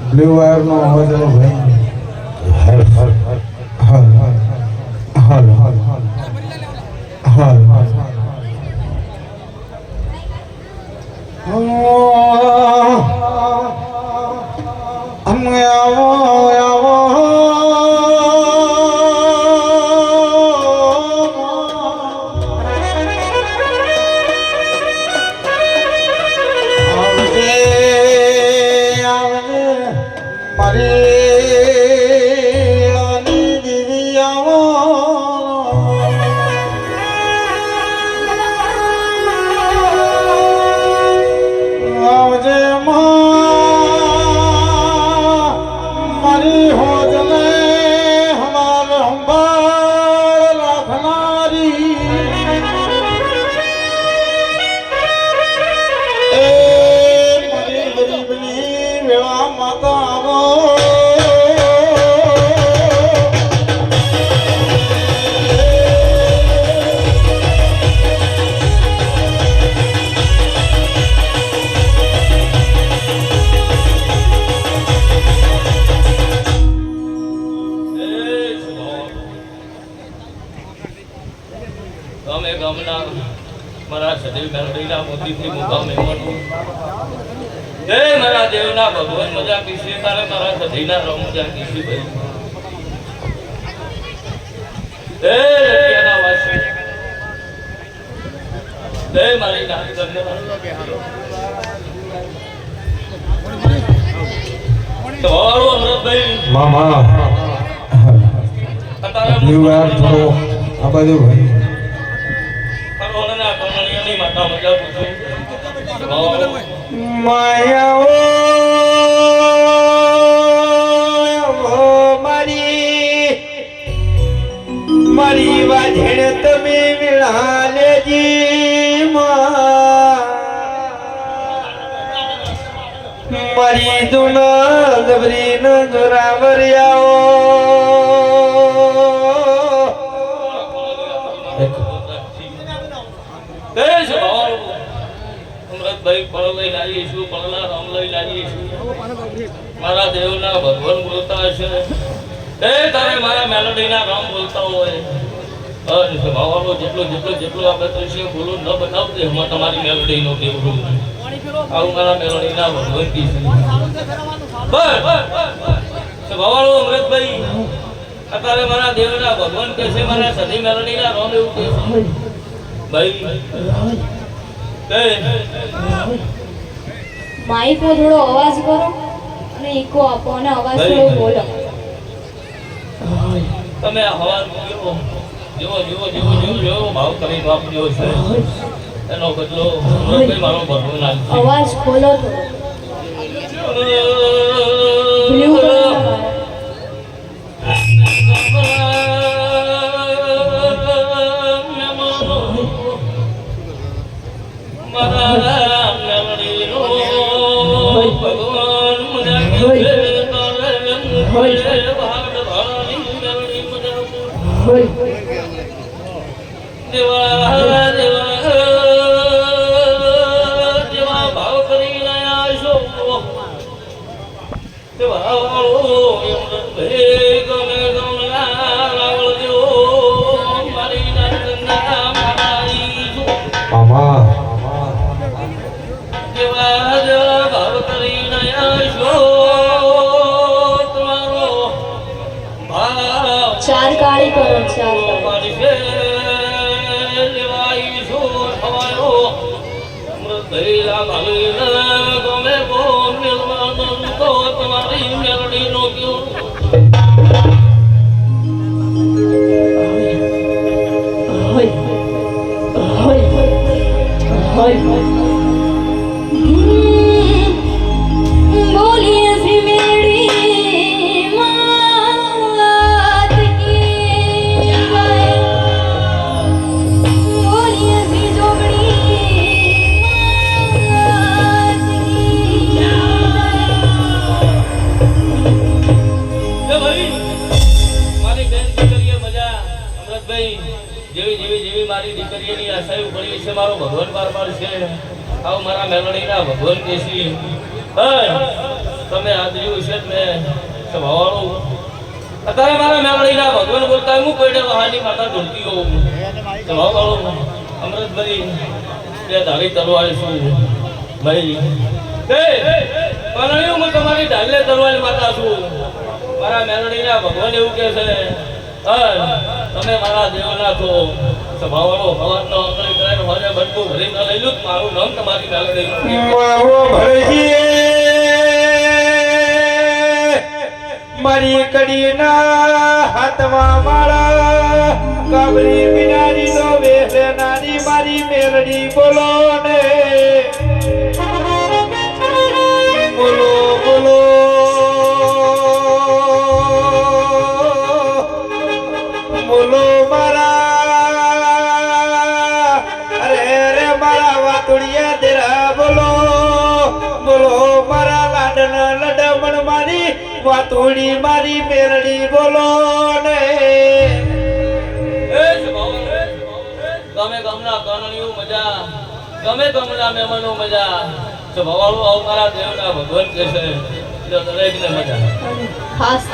Blue wire નો અવાજ આવે ભાઈ. હલ હલ હલ હલ હલ અમે આવો આવો મારા સદેવ મેલડીના મોતીથી મુકામ એમનું હે મારા દેવના ભગવાન મજા કીસી તારે મારા સદેવના રમ મજા કીસી ભાઈ હે લટિયાના વાસી હે મારી નાની કરને તો વાળો અમરતભાઈ મામા બ્લુ વાયર થોડો આ બાજુ ભાઈ. માતા મજા પૂછો માયા મારી વાજણ તમે મિળા લેજી મારી દુના જબરી ન જોરાવરિયાઓ ભાઈ ફળ લઈને આવીશું ફળના રામ લઈને આવીશું મારા દેવના ભગવાન બોલતા હશે એ તારે મારા મેલોડીના રામ બોલતા હોય ભાવવાનો જેટલો જેટલો જેટલો આપણે કૃષ્ણ બોલું ન બનાવજે એમાં તમારી મેલોડીનો દેવરું આવું મારા મેલોડીના ભગવાન કીધું ભાવવાનો અમૃતભાઈ અત્યારે મારા દેવના ભગવાન કહેશે મારા સદી મેલોડીના રામ એવું કહેશે ભાઈ માઈક નો થોડો અવાજ કરો અને ઈકો આપો અને અવાજ થોડો બોલો. તમે હવા જેવો જેવો જેવો જેવો જેવો જેવો ભાવ કરીને વાપર્યો છે એનો બદલો મારો ભરવો નાખશે. અવાજ ખોલો થોડો. દેવા ભાવ કરી રહ્યા છો ચાર કાળી કરો ચાર તમારી મેલડી નો બોલીએ મેળી માત કી બોલીએ જોગણી માત કી મારી બેન દીકરીએ મજા અમૃતભાઈ જેવી જેવી જેવી મારી દીકરીની આશાઓ પડી છે મારો ભગવાન બાર છે આવ મારા મેલડીના ભગવાન કેસી તમે આ જોયું છે ને સ્વભાવવાળું અત્યારે મારા મેલડીના ભગવાન બોલતા હું કોઈને વહાની માતા ઢોલતી હોઉં સ્વભાવવાળું અમૃતભરી બે ધારી તરવાળી છું ભાઈ પણ હું તમારી ઢાલે તરવાળી માતા છું મારા મેલડીના ભગવાન એવું કહે છે તમે મારા દેવના છો સ્વભાવવાળો હવાનો અંગળી કરીને મને બધું ભરીને લઈ લું મારું નામ તમારી મેલડી માવો ભરજી મારી કડીના હાથમાં માળા કાબરી બિનારી નો વેશ નારી મારી મેલડી બોલો ને બોલો બોલો બોલો મારા અરે રે મારા વાતુડિયા દેરા બોલો બોલો મારા લાડન લડમણ મારી વાતુડી મારી મેરડી બોલો ને ગમે ગમના કાનણીઓ મજા ગમે ગમના મહેમાનો મજા સ્વભાવવાળું આવ મારા દેવના ભગવાન કહે છે દરેકને મજા ખાસ